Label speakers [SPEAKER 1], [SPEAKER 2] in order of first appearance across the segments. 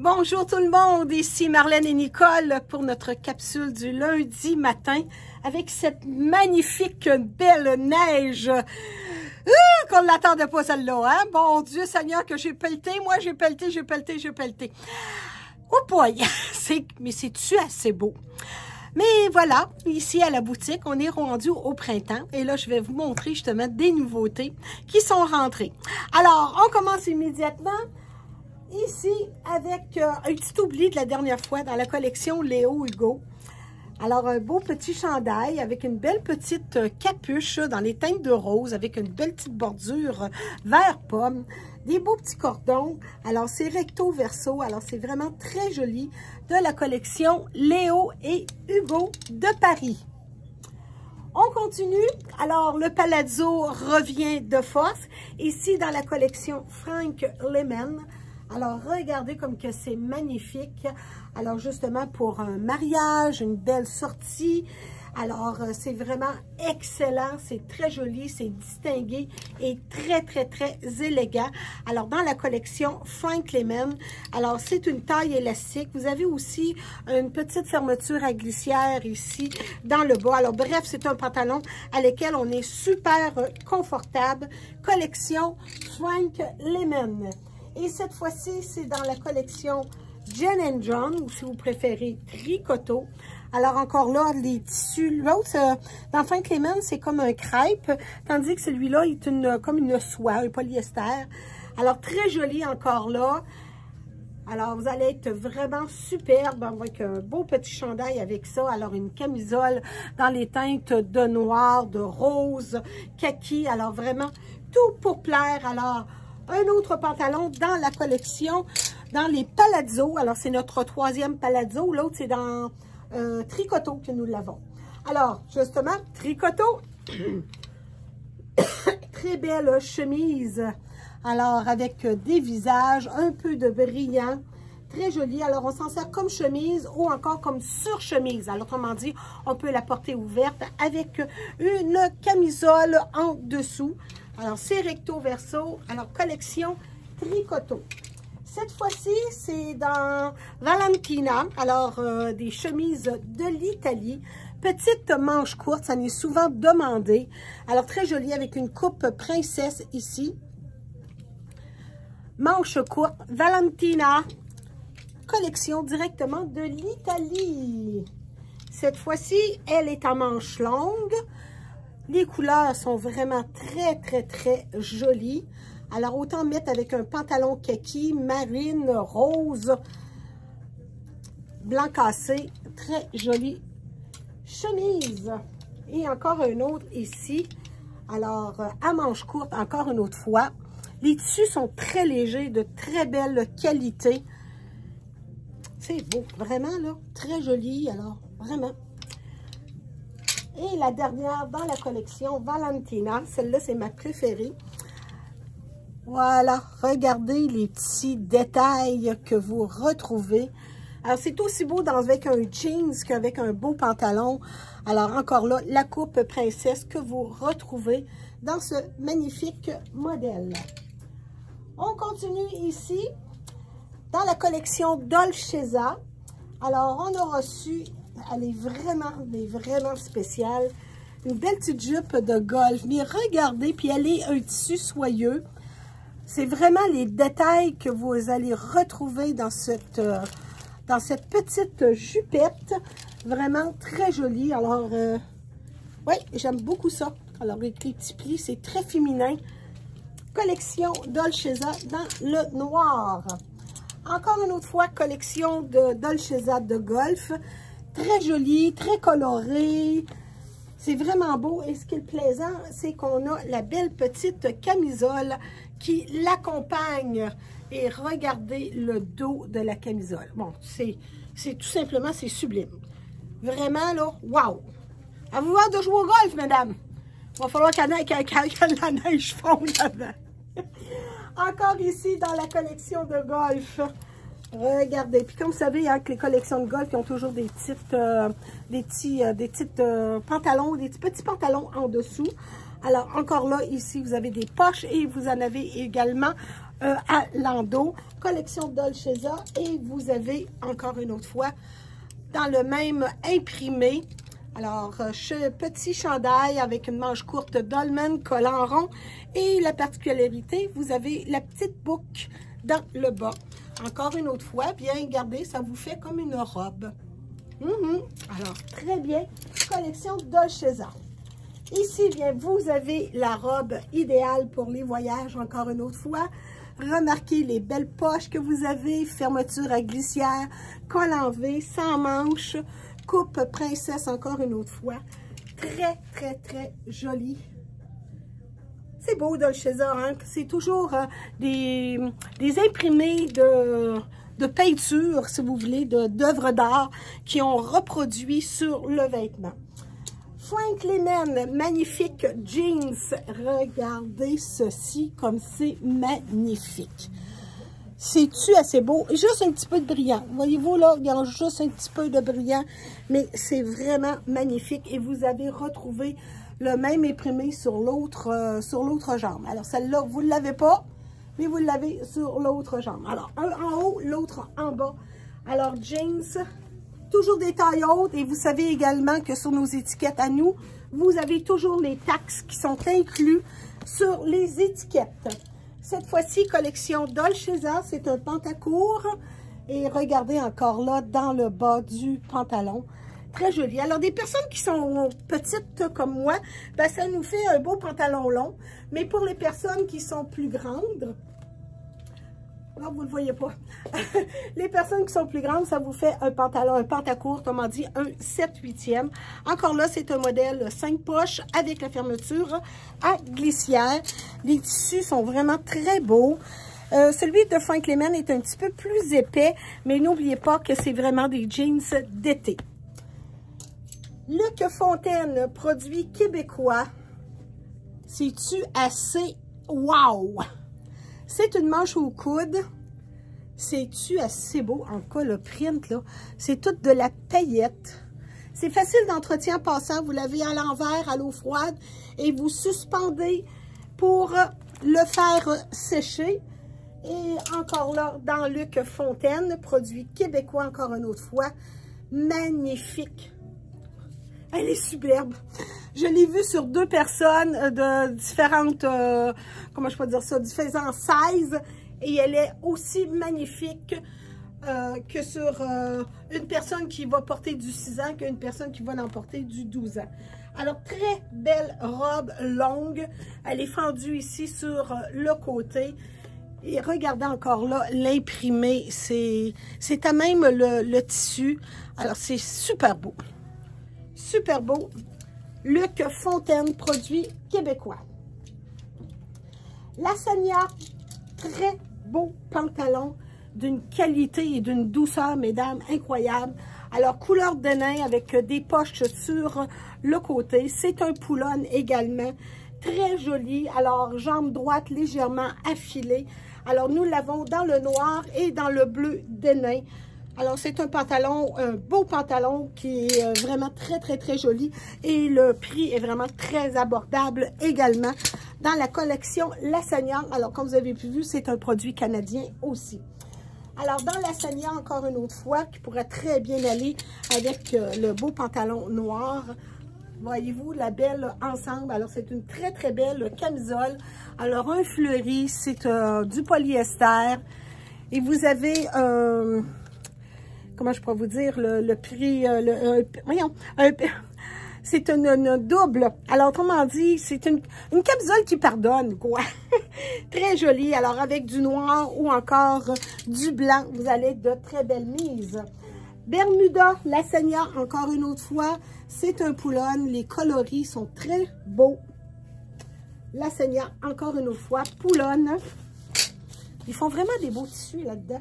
[SPEAKER 1] Bonjour tout le monde, ici Marlène et Nicole pour notre capsule du lundi matin avec cette magnifique belle neige. Qu'on ne l'attendait pas celle-là, hein? Bon Dieu Seigneur que j'ai pelleté, moi j'ai pelleté. Oh boy, mais c'est-tu assez beau? Mais voilà, ici à la boutique, on est rendu au printemps et là, je vais vous montrer justement des nouveautés qui sont rentrées. Alors, on commence immédiatement ici avec un petit oubli de la dernière fois dans la collection Léo Hugo. Alors, un beau petit chandail avec une belle petite capuche dans les teintes de rose avec une belle petite bordure vert pomme. Des beaux petits cordons. Alors, c'est recto verso. Alors, c'est vraiment très joli de la collection Léo et Hugo de Paris. On continue. Alors, le palazzo revient de force. Ici, dans la collection Frank Lehmann. Alors, regardez comme que c'est magnifique. Alors, justement, pour un mariage, une belle sortie. Alors, c'est vraiment excellent. C'est très joli, c'est distingué et très élégant. Alors, dans la collection Frank Lehmann, alors, c'est une taille élastique. Vous avez aussi une petite fermeture à glissière ici dans le bas. Alors, bref, c'est un pantalon à lequel on est super confortable. Collection Frank Lehmann. Et cette fois-ci, c'est dans la collection Jen & John, ou si vous préférez, Tricoto. Alors, encore là, les tissus. L'autre, dans Frank Lehmann, c'est comme un crêpe, tandis que celui-là est comme une soie, un polyester. Alors, très joli encore là. Alors, vous allez être vraiment superbe avec un beau petit chandail avec ça. Alors, une camisole dans les teintes de noir, de rose, kaki. Alors, vraiment, tout pour plaire. Alors, un autre pantalon dans la collection, dans les palazzo. Alors, c'est notre troisième palazzo. L'autre, c'est dans Tricoto que nous l'avons. Alors, justement, Tricoto. Très belle chemise. Alors, avec des visages, un peu de brillant. Très joli. Alors, on s'en sert comme chemise ou encore comme surchemise. Alors, autrement dit, on peut la porter ouverte avec une camisole en dessous. Alors, c'est recto verso. Alors, collection Tricoto. Cette fois-ci, c'est dans Valentina. Alors, des chemises de l'Italie. Petite manche courte, ça en est souvent demandé. Alors, très jolie avec une coupe princesse ici. Manche courte, Valentina. Collection directement de l'Italie. Cette fois-ci, elle est en manche longue. Les couleurs sont vraiment très jolies. Alors, autant mettre avec un pantalon kaki, marine, rose, blanc cassé. Très jolie chemise. Et encore un autre ici. Alors, à manches courtes, encore une autre fois. Les tissus sont très légers, de très belle qualité. C'est beau, vraiment, là. Très joli, alors, vraiment. Et la dernière dans la collection Valentina. Celle-là, c'est ma préférée. Voilà, regardez les petits détails que vous retrouvez. Alors, c'est aussi beau avec un jeans qu'avec un beau pantalon. Alors, encore là, la coupe princesse que vous retrouvez dans ce magnifique modèle. On continue ici dans la collection Dolcezza. Alors, on a reçu, elle est vraiment spéciale, une belle petite jupe de golf. Mais regardez, puis elle est un tissu soyeux. C'est vraiment les détails que vous allez retrouver dans cette petite jupette. Vraiment très jolie. Alors, oui, j'aime beaucoup ça. Alors, avec les petits plis, c'est très féminin. Collection Dolcezza dans le noir. Encore une autre fois, collection de Dolcezza de golf. Très jolie, très colorée. C'est vraiment beau. Et ce qui est plaisant, c'est qu'on a la belle petite camisole qui l'accompagne. Et regardez le dos de la camisole. Bon, c'est tout simplement, c'est sublime. Vraiment, là, wow! Avez-vous hâte de jouer au golf, mesdames? Il va falloir que la neige fonde là-dedans. Encore ici, dans la collection de golf. Regardez. Puis comme vous savez, hein, que les collections de golf, ils ont toujours des petits pantalons, des petits pantalons en dessous. Alors, encore là, ici, vous avez des poches et vous en avez également à Lando, collection Dolcezza, et vous avez encore une autre fois dans le même imprimé. Alors, petit chandail avec une manche courte Dolman, collant rond, et la particularité, vous avez la petite boucle dans le bas. Encore une autre fois, bien regardez, ça vous fait comme une robe. Alors, très bien, collection Dolcezza. Ici, bien, vous avez la robe idéale pour les voyages, encore une autre fois. Remarquez les belles poches que vous avez, fermeture à glissière, col en V, sans manche, coupe princesse, encore une autre fois. Très, très, très joli. C'est beau, Dolcezza, hein? C'est toujours des imprimés de peinture, si vous voulez, d'œuvres d'art qui ont reproduit sur le vêtement. Frank Lehman, magnifique jeans. Regardez ceci comme c'est magnifique. C'est-tu assez beau? Juste un petit peu de brillant. Voyez-vous là, il y a juste un petit peu de brillant, mais c'est vraiment magnifique. Et vous avez retrouvé le même imprimé sur l'autre jambe. Alors celle-là, vous ne l'avez pas, mais vous l'avez sur l'autre jambe. Alors, un en haut, l'autre en bas. Alors, jeans, toujours des tailles hautes. Et vous savez également que sur nos étiquettes à nous, vous avez toujours les taxes qui sont inclus sur les étiquettes. Cette fois-ci, collection Dolcezza, c'est un pantacourt. Et regardez encore là, dans le bas du pantalon. Très joli. Alors, des personnes qui sont petites comme moi, ben, ça nous fait un beau pantalon long. Mais pour les personnes qui sont plus grandes, là, vous ne le voyez pas. Les personnes qui sont plus grandes, ça vous fait un pantalon, un pantacourt, autrement dit, un 7/8e. Encore là, c'est un modèle 5 poches avec la fermeture à glissière. Les tissus sont vraiment très beaux. Celui de Frank Lehman est un petit peu plus épais, mais n'oubliez pas que c'est vraiment des jeans d'été. Luc Fontaine, produit québécois. C'est-tu assez wow? C'est une manche au coude. C'est-tu assez beau? En cas, le print, là, c'est toute de la paillette. C'est facile d'entretien passant. Vous l'avez à l'envers, à l'eau froide, et vous suspendez pour le faire sécher. Et encore là, dans Luc Fontaine, produit québécois, encore une autre fois. Magnifique. Elle est superbe. Je l'ai vue sur 2 personnes de différentes, comment je peux dire ça, différents sizes. Et elle est aussi magnifique que sur une personne qui va porter du 6 ans qu'une personne qui va en porter du 12 ans. Alors, très belle robe longue. Elle est fendue ici sur le côté. Et regardez encore là, l'imprimé. C'est à même le tissu. Alors, c'est super beau. Super beau. Luc Fontaine, produit québécois. La Sanya, très beau pantalon d'une qualité et d'une douceur, mesdames, incroyable. Alors, couleur de nain avec des poches sur le côté. C'est un pull-on également. Très joli. Alors, jambe droite légèrement affilée. Alors, nous l'avons dans le noir et dans le bleu de nain. Alors, c'est un pantalon, un beau pantalon qui est vraiment très, très, très joli. Et le prix est vraiment très abordable également dans la collection Lasagna. Alors, comme vous avez pu vu, c'est un produit canadien aussi. Alors, dans Lasagna, encore une autre fois, qui pourrait très bien aller avec le beau pantalon noir. Voyez-vous, la belle ensemble. Alors, c'est une très, très belle camisole. Alors, un fleuri, c'est du polyester. Et vous avez... comment je pourrais vous dire, le prix, voyons, c'est une double. Alors, autrement dit, c'est une camisole qui pardonne, quoi. Très jolie. Alors, avec du noir ou encore du blanc, vous allez de très belles mises. Bermuda, Lasagna, encore une autre fois, c'est un pull-on. Les coloris sont très beaux. Lasagna, encore une autre fois, pull-on. Ils font vraiment des beaux tissus là-dedans.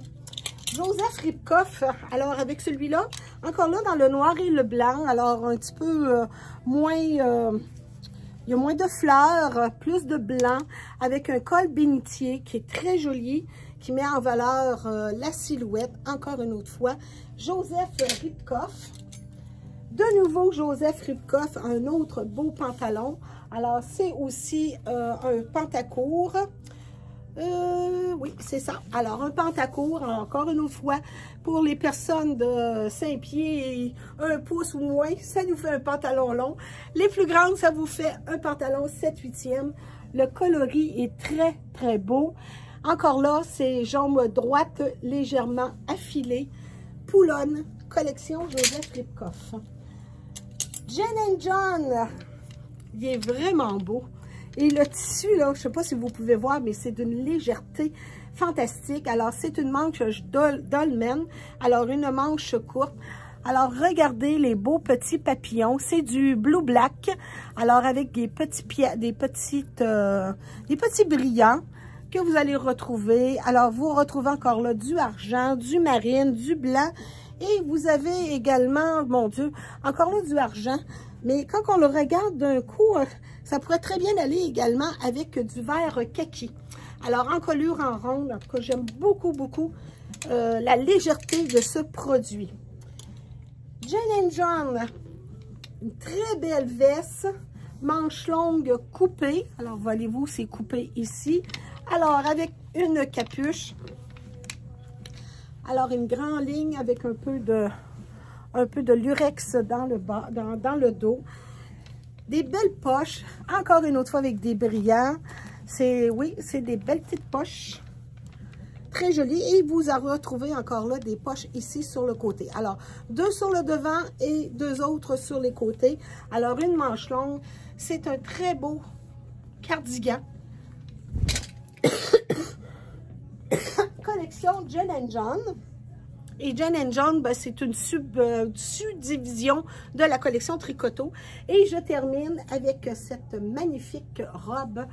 [SPEAKER 1] Joseph Ripkoff, alors avec celui-là, encore là dans le noir et le blanc, alors un petit peu moins, il y a moins de fleurs, plus de blanc, avec un col bénitier qui est très joli, qui met en valeur la silhouette, encore une autre fois. Joseph Ripkoff, de nouveau Joseph Ripkoff, un autre beau pantalon, alors c'est aussi un pantacourt. Oui, c'est ça. Alors, un pantacourt, encore une autre fois, pour les personnes de 5 pieds et 1 pouce ou moins, ça nous fait un pantalon long. Les plus grandes, ça vous fait un pantalon 7/8e. Le coloris est très, très beau. Encore là, c'est jambes droites, légèrement affilées. Poulonne, collection Joseph Lipkoff. Jen & John, il est vraiment beau. Et le tissu, là, je ne sais pas si vous pouvez voir, mais c'est d'une légèreté fantastique. Alors, c'est une manche dolmen. Alors, une manche courte. Alors, regardez les beaux petits papillons. C'est du blue black. Alors, avec des petits brillants que vous allez retrouver. Alors, vous retrouvez encore là du argent, du marine, du blanc. Et vous avez également, mon Dieu, encore là du argent. Mais quand on le regarde d'un coup, ça pourrait très bien aller également avec du vert kaki. Alors, encolure en ronde, en tout cas, j'aime beaucoup, beaucoup la légèreté de ce produit. Jen & John, une très belle veste, manche longue coupée. Alors, voyez-vous, c'est coupé ici. Alors, avec une capuche. Alors, une grande ligne avec un peu de lurex dans le bas, dans le dos. Des belles poches, encore une autre fois avec des brillants. Oui, c'est des belles petites poches. Très jolies. Et vous en retrouvez encore là des poches ici sur le côté. Alors, 2 sur le devant et 2 autres sur les côtés. Alors, une manche longue. C'est un très beau cardigan. Collection Jen & John. Et Jen & John, ben, c'est une subdivision de la collection Tricoto. Et je termine avec cette magnifique robe.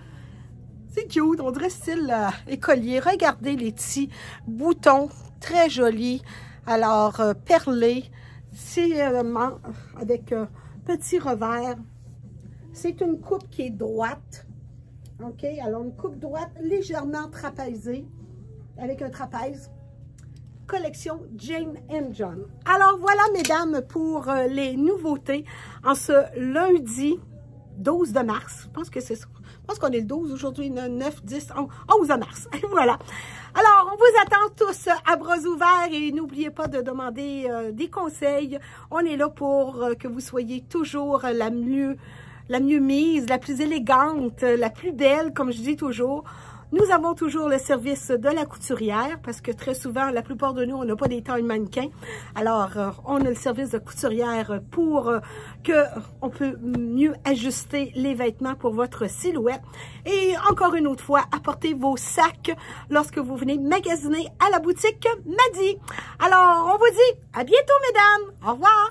[SPEAKER 1] C'est cute, on dirait style écolier. Regardez les petits boutons, très jolis. Alors, perlés, c'est avec petit revers. C'est une coupe qui est droite. OK, alors une coupe droite légèrement trapézée, avec un trapèze. Collection Jen & John. Alors voilà, mesdames, pour les nouveautés en ce lundi 12 de mars. Je pense que c'est ça. Je pense qu'on est le 12 aujourd'hui, 9, 10, 11 de mars. Voilà. Alors, on vous attend tous à bras ouverts et n'oubliez pas de demander des conseils. On est là pour que vous soyez toujours la mieux mise, la plus élégante, la plus belle, comme je dis toujours. Nous avons toujours le service de la couturière parce que très souvent, la plupart de nous, on n'a pas des tailles mannequins. Alors, on a le service de couturière pour qu'on peut mieux ajuster les vêtements pour votre silhouette. Et encore une autre fois, apportez vos sacs lorsque vous venez magasiner à la boutique Madi. Alors, on vous dit à bientôt, mesdames. Au revoir.